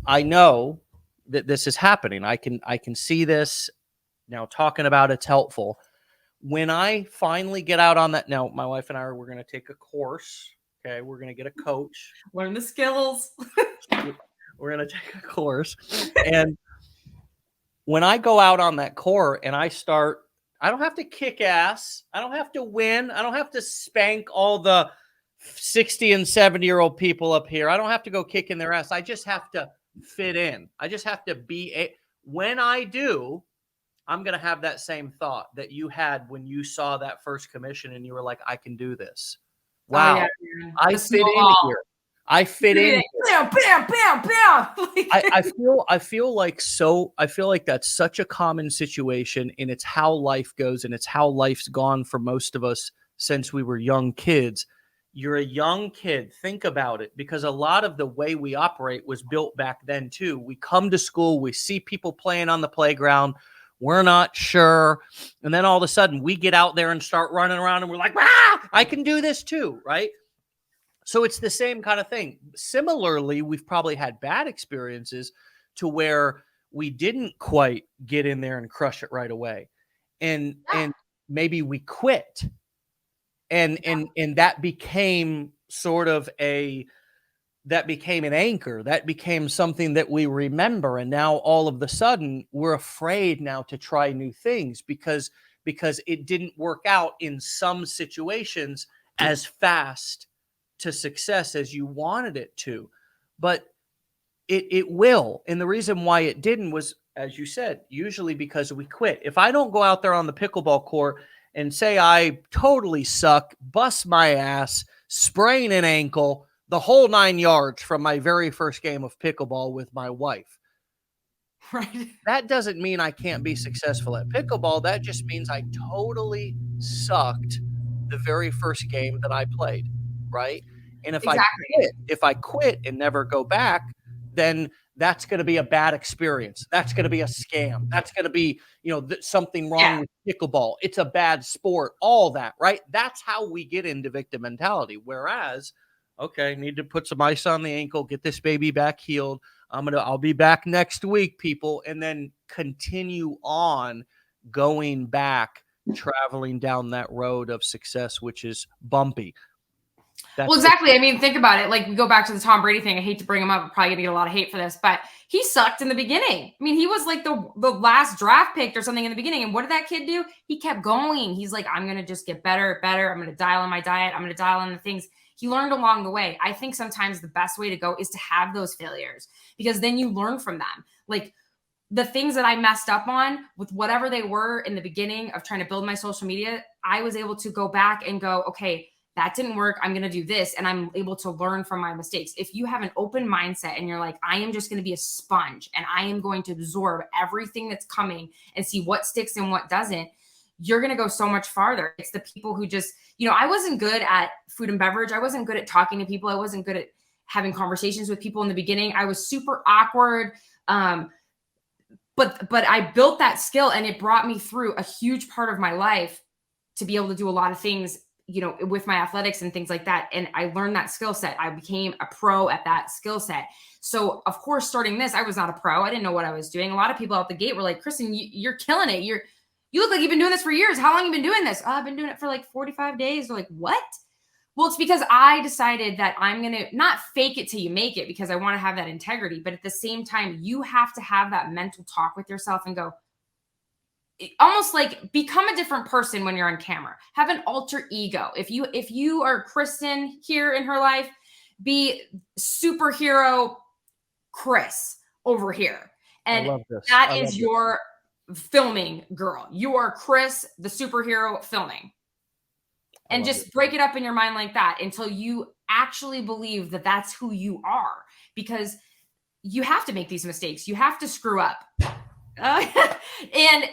I know that this is happening. I can see this now. Talking about it's helpful. When I finally get out on that, now my wife and we're going to take a course. Okay, we're going to get a coach. Learn the skills. We're going to take a course, and when I go out on that court and I don't have to kick ass. I don't have to win. I don't have to spank all the 60 and 70-year-old people up here. I don't have to go kicking their ass. I just have to fit in. I just have to when I do, I'm going to have that same thought that you had when you saw that first commission and you were like, I can do this. Wow. Oh, yeah, I fit in here. I fit in. Bam, bam, bam, bam. I feel like that's such a common situation, and it's how life goes, and it's how life's gone for most of us since we were young kids. You're a young kid. Think about it, because a lot of the way we operate was built back then too. We come to school, we see people playing on the playground. We're not sure. And then all of a sudden we get out there and start running around and we're like, I can do this too. Right. So it's the same kind of thing. Similarly, we've probably had bad experiences to where we didn't quite get in there and crush it right away. And maybe we quit. And that became that became an anchor. That became something that we remember. And now all of a sudden we're afraid now to try new things because it didn't work out in some situations as fast to success as you wanted it to. But it will. And the reason why it didn't was, as you said, usually because we quit. If I don't go out there on the pickleball court and say I totally suck, bust my ass, sprain an ankle, the whole 9 yards from my very first game of pickleball with my wife. Right. That doesn't mean I can't be successful at pickleball. That just means I totally sucked the very first game that I played. Right. And if I quit and never go back, then that's going to be a bad experience. That's going to be a scam. That's going to be, something wrong with pickleball. It's a bad sport, all that, right? That's how we get into victim mentality. Whereas, okay, need to put some ice on the ankle, get this baby back healed. I'll be back next week, people. And then continue on going back, traveling down that road of success, which is bumpy. Well, exactly. I mean, think about it. Like, we go back to the Tom Brady thing. I hate to bring him up. I'm probably gonna get a lot of hate for this, but he sucked in the beginning. I mean, he was like the last draft pick or something in the beginning. And what did that kid do? He kept going. He's like, I'm gonna just get better. I'm gonna dial in my diet. I'm gonna dial in the things. He learned along the way. I think sometimes the best way to go is to have those failures, because then you learn from them. Like, the things that I messed up on with whatever they were in the beginning of trying to build my social media, I was able to go back and go, okay, that didn't work. I'm going to do this. And I'm able to learn from my mistakes. If you have an open mindset and you're like, I am just going to be a sponge and I am going to absorb everything that's coming and see what sticks and what doesn't, you're going to go so much farther. It's the people who just, I wasn't good at food and beverage. I wasn't good at talking to people. I wasn't good at having conversations with people in the beginning. I was super awkward. But I built that skill, and it brought me through a huge part of my life to be able to do a lot of things, you know, with my athletics and things like that. And I learned that skill set. I became a pro at that skill set. So of course, starting this, I was not a pro. I didn't know what I was doing. A lot of people out the gate were like, Kristin, you're killing it. You look like you've been doing this for years. How long have you been doing this? Oh, I've been doing it for like 45 days. They're like, what? Well, it's because I decided that I'm going to not fake it till you make it, because I want to have that integrity. But at the same time, you have to have that mental talk with yourself and go, almost like become a different person when you're on camera. Have an alter ego. If you are Kristin here in her life, be superhero Chris over here. And I love this. that is your filming girl. You are Chris, the superhero filming. And just break it up in your mind like that until you actually believe that that's who you are, because you have to make these mistakes. You have to screw up. And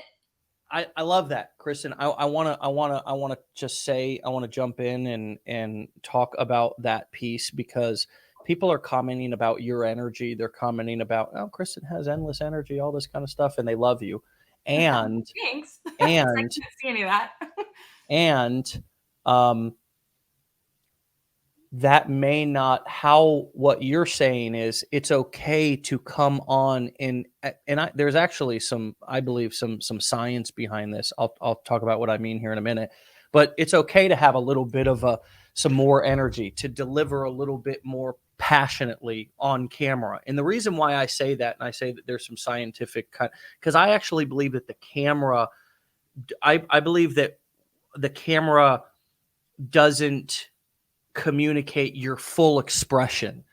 I love that, Kristin. I want to just say, I want to jump in and talk about that piece, because people are commenting about your energy. They're commenting about, oh, Kristin has endless energy, all this kind of stuff, and they love you. And thanks. And I can't see any of that. And that may not, how what you're saying is it's okay to come on there's actually I believe some science behind this. I'll talk about what I mean here in a minute, but it's okay to have a little bit of some more energy, to deliver a little bit more passionately on camera. And the reason why I say that, and I say that there's some scientific, because I actually believe that the camera, I believe that the camera doesn't communicate your full expression.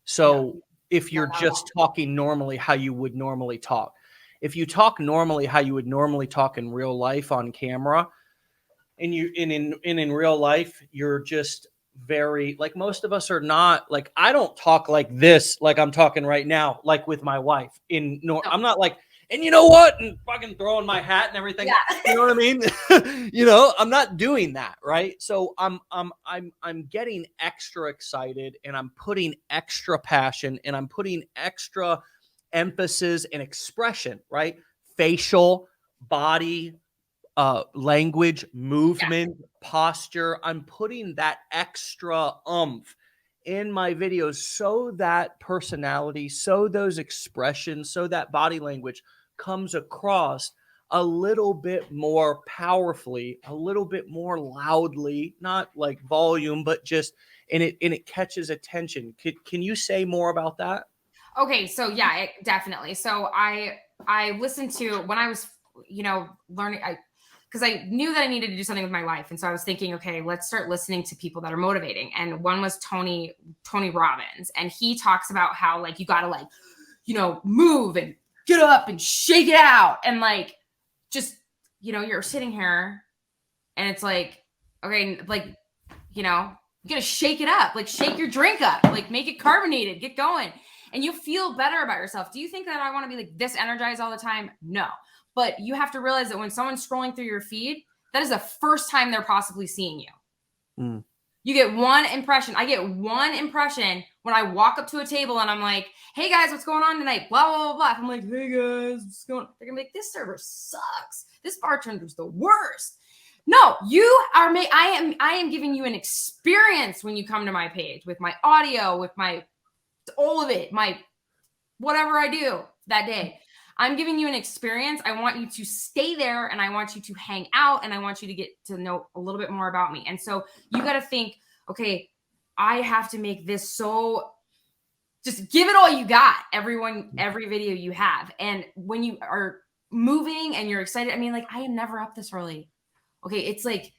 So if you're just talking normally how you would normally talk, if you talk normally how you would normally talk in real life on camera, and in real life, you're just very, like, most of us are not, like, I don't talk like this, like I'm talking right now, like with my wife. I'm not like, and you know what, and fucking throwing my hat and everything. Yeah. You know what I mean? I'm not doing that, right? So I'm getting extra excited, and I'm putting extra passion, and I'm putting extra emphasis and expression, right? Facial, body, language, movement, posture. I'm putting that extra in my videos, so that personality, so those expressions, so that body language comes across a little bit more powerfully, a little bit more loudly, not like volume, but just, and it catches attention. Can you say more about that? Okay, so yeah, definitely. So I listened to, when I was, learning, because I knew that I needed to do something with my life. And so I was thinking, okay, let's start listening to people that are motivating. And one was Tony Robbins. And he talks about how, like, you got to, like, move and get up and shake it out. And, like, just, you're sitting here and it's like, okay, like, you got to shake it up, like shake your drink up, like make it carbonated, get going. And you feel better about yourself. Do you think that I want to be like this energized all the time? No. But you have to realize that when someone's scrolling through your feed, that is the first time they're possibly seeing you. Mm. You get one impression. I get one impression when I walk up to a table and I'm like, hey guys, what's going on tonight? Blah, blah, blah, blah. I'm like, hey guys, what's going on? They're gonna be like, this server sucks. This bartender's the worst. No, you are I am giving you an experience when you come to my page, with my audio, with my all of it, my whatever I do that day. I'm giving you an experience. I want you to stay there, and I want you to hang out, and I want you to get to know a little bit more about me. And so you got to think, okay, I have to make this, so just give it all you got, every video you have. And when you are moving and you're excited, I mean, like, I am never up this early. Okay, it's like,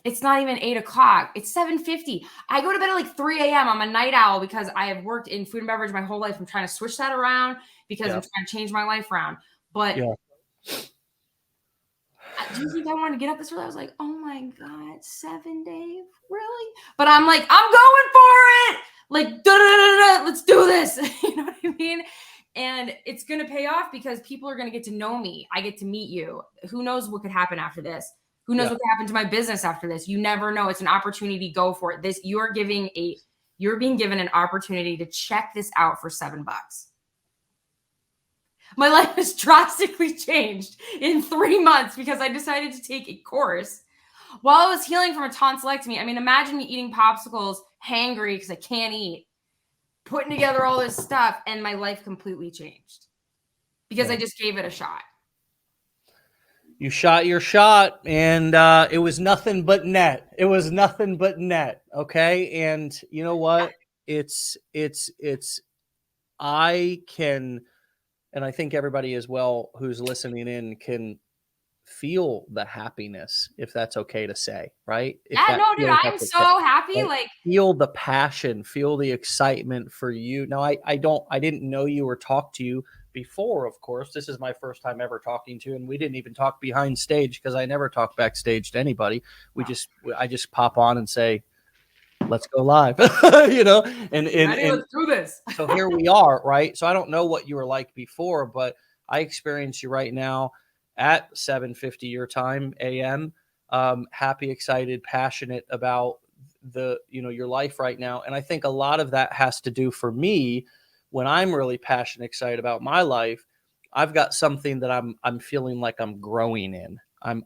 it's not even 8 o'clock. It's 7:50. I go to bed at like 3 a.m. I'm a night owl because I have worked in food and beverage my whole life. I'm trying to switch that around because I'm trying to change my life around. But do you think I wanted to get up this early? I was like, oh my God, 7, Dave? Really? But I'm like, I'm going for it. Like, let's do this. You know what I mean? And it's going to pay off because people are going to get to know me. I get to meet you. Who knows what could happen after this? Who knows what could happen to my business after this? You never know. It's an opportunity. Go for it. You're being given an opportunity to check this out for $7. My life has drastically changed in 3 months because I decided to take a course while I was healing from a tonsillectomy. I mean, imagine me eating popsicles, hangry because I can't eat, putting together all this stuff, and my life completely changed because I just gave it a shot. You shot your shot, and it was nothing but net. It was nothing but net. Okay. And you know what? I can, and I think everybody as well who's listening in can feel the happiness, if that's okay to say, right? If Yeah, that no, dude, feels I'm that's so okay. happy. Right? Like, Feel the passion, feel the excitement for you. Now, I didn't know you or talk to you before, of course. This is my first time ever talking to you, and we didn't even talk behind stage because I never talk backstage to anybody. I just pop on and say, let's go live, you know, let's do this. so here we are, right? So I don't know what you were like before, but I experience you right now at 7:50 your time AM. Happy, excited, passionate about your life right now. And I think a lot of that has to do for me when I'm really passionate, excited about my life. I've got something that I'm feeling like I'm growing in. I'm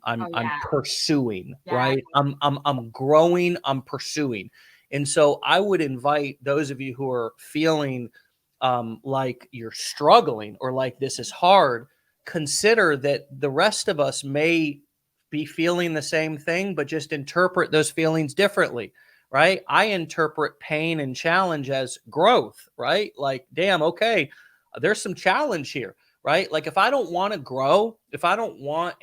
pursuing, right? I'm growing, I'm pursuing. And so I would invite those of you who are feeling like you're struggling or like this is hard, consider that the rest of us may be feeling the same thing, but just interpret those feelings differently, right? I interpret pain and challenge as growth, right? Like, damn, okay, there's some challenge here, right? Like if I don't want to grow, if I don't want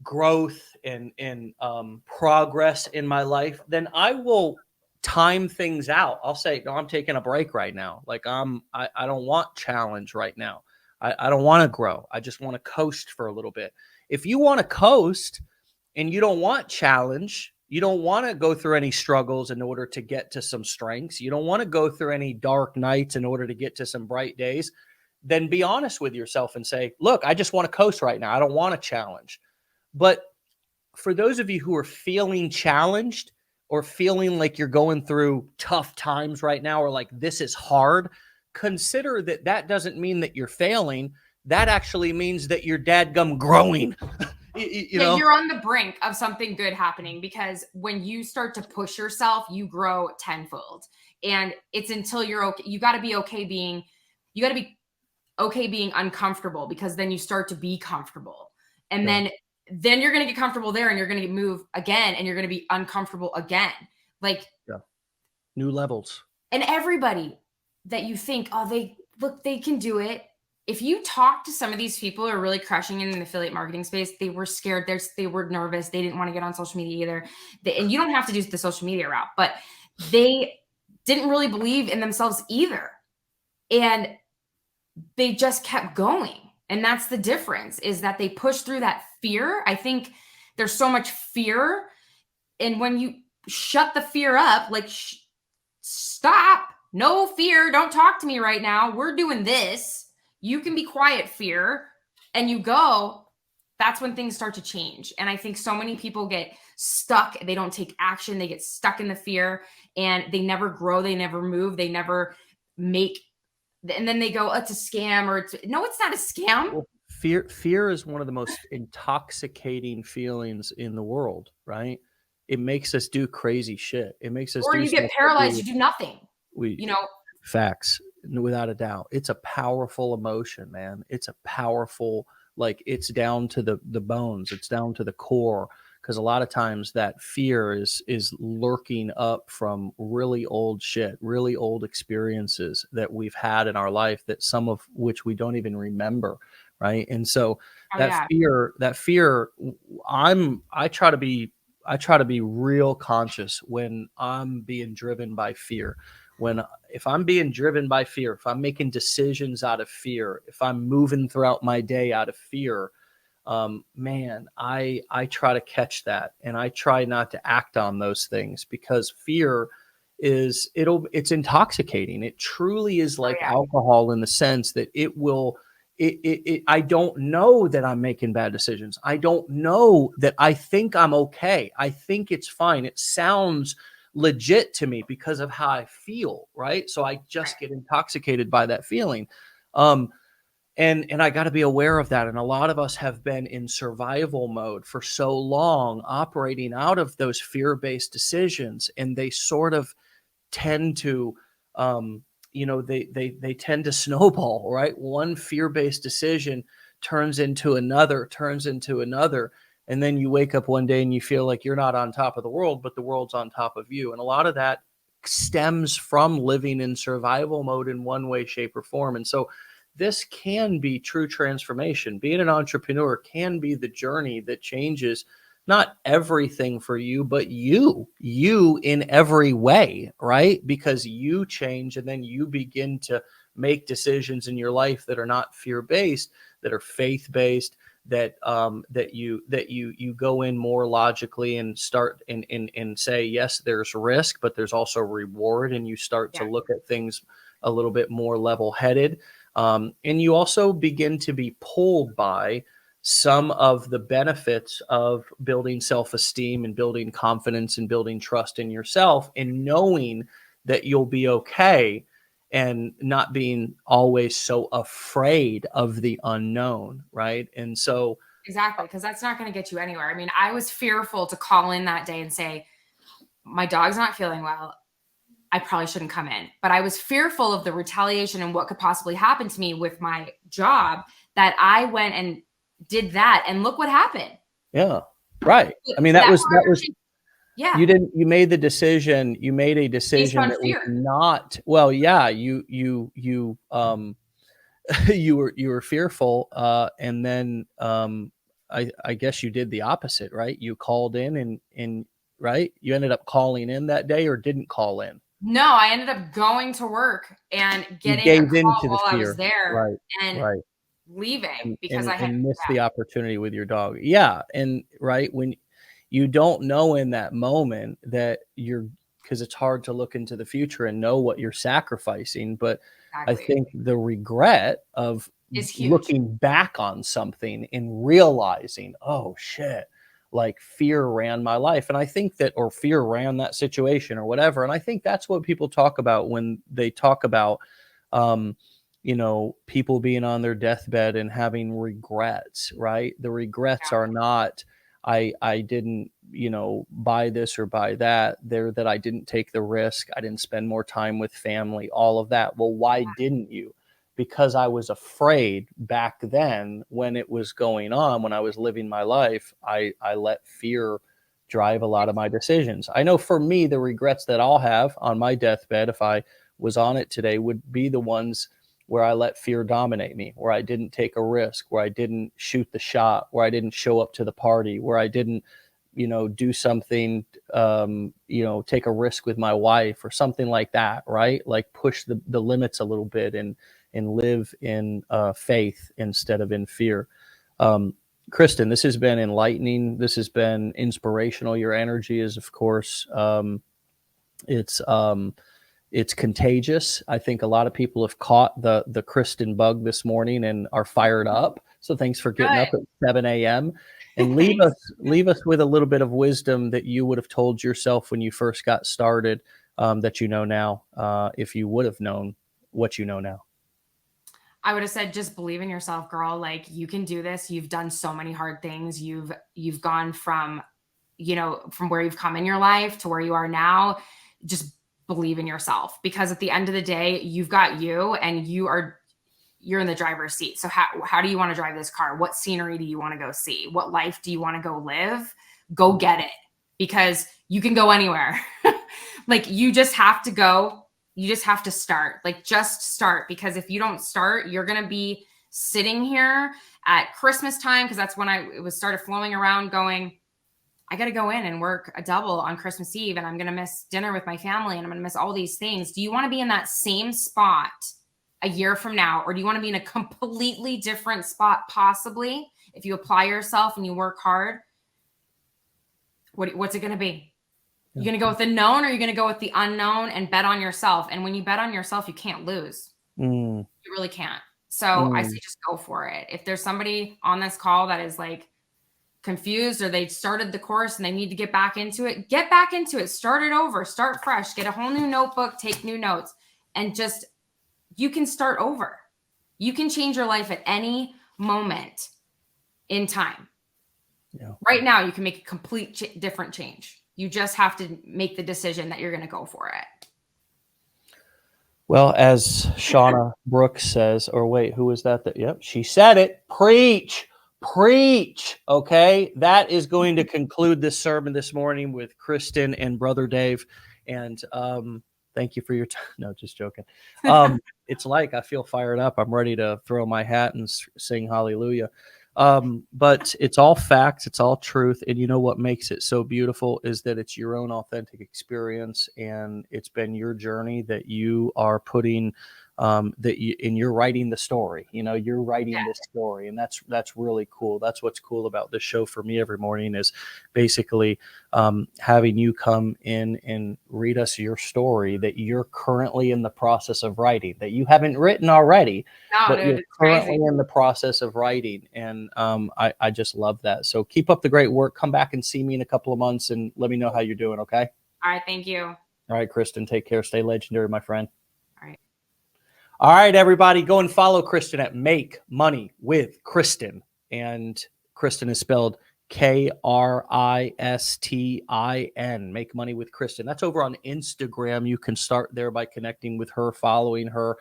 growth and progress in my life, then I will time things out. I'll say, no, I'm taking a break right now. Like I don't want challenge right now. I don't want to grow. I just want to coast for a little bit. If you want to coast and you don't want challenge, you don't want to go through any struggles in order to get to some strengths, you don't want to go through any dark nights in order to get to some bright days, then be honest with yourself and say, look, I just want to coast right now. I don't want to challenge. But for those of you who are feeling challenged or feeling like you're going through tough times right now, or like this is hard, consider that that doesn't mean that you're failing. That actually means that you're dadgum growing. you know? You're on the brink of something good happening, because when you start to push yourself, you grow tenfold. And it's until you're okay. You got to be okay being uncomfortable, because then you start to be comfortable. And then you're going to get comfortable there, and you're going to move again, and you're going to be uncomfortable again. Like new levels. And everybody that you think, oh, they can do it. If you talk to some of these people who are really crushing in the affiliate marketing space, they were scared. They were nervous. They didn't want to get on social media either. And you don't have to do the social media route, but they didn't really believe in themselves either. And they just kept going. And that's the difference, is that they push through that fear. I think there's so much fear. And when you shut the fear up, like, stop, no fear, don't talk to me right now, we're doing this, you can be quiet, fear, and you go, that's when things start to change. And I think so many people get stuck. They don't take action. They get stuck in the fear, and they never grow. They never move. They never make. And then they go, oh, it's a scam, or no, it's not a scam. Well, fear is one of the most intoxicating feelings in the world, right? It makes us do crazy shit. It makes us or you get paralyzed. You do nothing. Facts, without a doubt. It's a powerful emotion, man. It's a powerful, like, it's down to the bones. It's down to the core. Because a lot of times that fear is lurking up from really old shit, really old experiences that we've had in our life, that some of which we don't even remember, right? And so fear, I try to be real conscious when I'm being driven by fear. If I'm being driven by fear, if I'm making decisions out of fear, if I'm moving throughout my day out of fear, man, I try to catch that, and I try not to act on those things, because fear it's intoxicating. It truly is like alcohol, in the sense that I don't know that I'm making bad decisions. I don't know that I think I'm okay. I think it's fine. It sounds legit to me because of how I feel, right? So I just get intoxicated by that feeling. And I got to be aware of that. And a lot of us have been in survival mode for so long, operating out of those fear-based decisions, and they sort of tend to, they tend to snowball, right? One fear-based decision turns into another, and then you wake up one day and you feel like you're not on top of the world, but the world's on top of you. And a lot of that stems from living in survival mode in one way, shape, or form. And so this can be true transformation. Being an entrepreneur can be the journey that changes not everything for you, but you in every way, right? Because you change, and then you begin to make decisions in your life that are not fear-based, that are faith-based, that you go in more logically and start and say, yes, there's risk, but there's also reward, and you start to look at things a little bit more level-headed. And you also begin to be pulled by some of the benefits of building self-esteem and building confidence and building trust in yourself, and knowing that you'll be okay, and not being always so afraid of the unknown, right? And so exactly, because that's not going to get you anywhere. I mean, I was fearful to call in that day and say, my dog's not feeling well, I probably shouldn't come in. But I was fearful of the retaliation and what could possibly happen to me with my job, that I went and did that, and look what happened. Yeah, right. I mean, that was yeah. You made a decision that was not, well, yeah, you you were fearful, and then I guess you did the opposite, right? You called in, and right, you ended up calling in that day, or didn't call in. No, I ended up going to work and getting a call while I was there, and leaving because I had missed the opportunity with your dog. Yeah. And right, when you don't know in that moment that because it's hard to look into the future and know what you're sacrificing. But I think the regret of looking back on something and realizing, oh shit, like fear ran my life. And I think that, or fear ran that situation or whatever. And I think that's what people talk about when they talk about, people being on their deathbed and having regrets, right? The regrets are not, I didn't, buy this or buy that. They're that I didn't take the risk. I didn't spend more time with family, all of that. Well, why didn't you? Because I was afraid back then when it was going on, when I was living my life, I let fear drive a lot of my decisions. I know for me, the regrets that I'll have on my deathbed, if I was on it today, would be the ones where I let fear dominate me, where I didn't take a risk, where I didn't shoot the shot, where I didn't show up to the party, where I didn't, do something, take a risk with my wife or something like that, right? Like push the limits a little bit and live in faith instead of in fear. Kristin, this has been enlightening. This has been inspirational. Your energy is, of course, it's contagious. I think a lot of people have caught the Kristin bug this morning and are fired up. So thanks for getting up at 7 a.m. and leave us with a little bit of wisdom that you would have told yourself when you first got started, that you know now, if you would have known what you know now. I would have said, just believe in yourself, girl. Like, you can do this. You've done so many hard things. You've gone from, from where you've come in your life to where you are now. Just believe in yourself, because at the end of the day, you've got you, and you're in the driver's seat. So how do you want to drive this car? What scenery do you want to go see? What life do you want to go live? Go get it, because you can go anywhere. Like, you just have to go. You just have to start. Like, just start, because if you don't start, you're going to be sitting here at Christmas time, because that's when it was started flowing around going, I got to go in and work a double on Christmas Eve, and I'm going to miss dinner with my family, and I'm going to miss all these things. Do you want to be in that same spot a year from now? Or do you want to be in a completely different spot, possibly, if you apply yourself and you work hard? What's it going to be? You're going to go with the known, or you're going to go with the unknown and bet on yourself? And when you bet on yourself, you can't lose. You really can't. So I say just go for it. If there's somebody on this call that is like confused, or they started the course and they need to get back into it, get back into it. Start it over. Start fresh. Get a whole new notebook. Take new notes. And you can start over. You can change your life at any moment in time. Yeah. Right now, you can make a complete different change. You just have to make the decision that you're going to go for it. Well, as Shauna Brooks says, or wait, who was that? Yep, she said it. Preach, preach. Okay, that is going to conclude this sermon this morning with Kristin and Brother Dave. And thank you for your time. No, just joking. It's like I feel fired up. I'm ready to throw my hat and sing hallelujah. But it's all facts, it's all truth. And you know what makes it so beautiful is that it's your own authentic experience, and it's been your journey that you are putting and you're writing the story. You're writing this story, and that's really cool. That's what's cool about this show for me every morning is basically having you come in and read us your story that you're currently in the process of writing, that you haven't written already, but you're currently in the process of writing. And I just love that. So keep up the great work. Come back and see me in a couple of months and let me know how you're doing. Okay. All right. Thank you. All right, Kristin, take care. Stay legendary, my friend. All right. All right, everybody, go and follow Kristin at Make Money with Kristin. And Kristin is spelled Kristin. Make Money with Kristin. That's over on Instagram. You can start there by connecting with her, following her,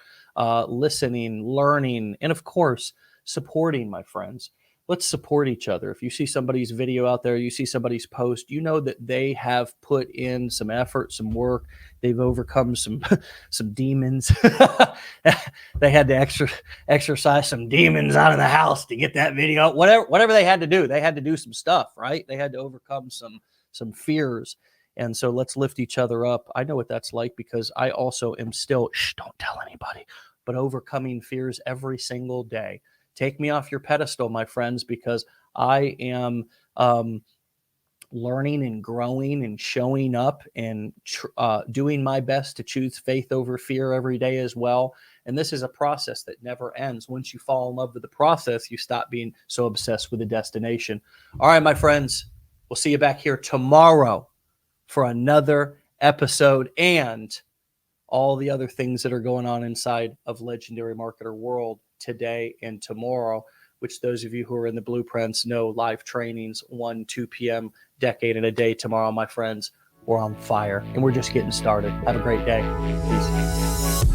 listening, learning, and of course, supporting, my friends. Let's support each other. If you see somebody's video out there, you see somebody's post, you know that they have put in some effort, some work. They've overcome some demons. They had to exercise some demons out of the house to get that video out. Whatever they had to do, they had to do some stuff, right? They had to overcome some fears. And so let's lift each other up. I know what that's like because I also am still, don't tell anybody, but overcoming fears every single day. Take me off your pedestal, my friends, because I am learning and growing and showing up and doing my best to choose faith over fear every day as well. And this is a process that never ends. Once you fall in love with the process, you stop being so obsessed with the destination. All right, my friends, we'll see you back here tomorrow for another episode and all the other things that are going on inside of Legendary Marketer World today and tomorrow, which those of you who are in the blueprints know live trainings, 1-2 p.m., decade in a day tomorrow, my friends. We're on fire and we're just getting started. Have a great day. Peace.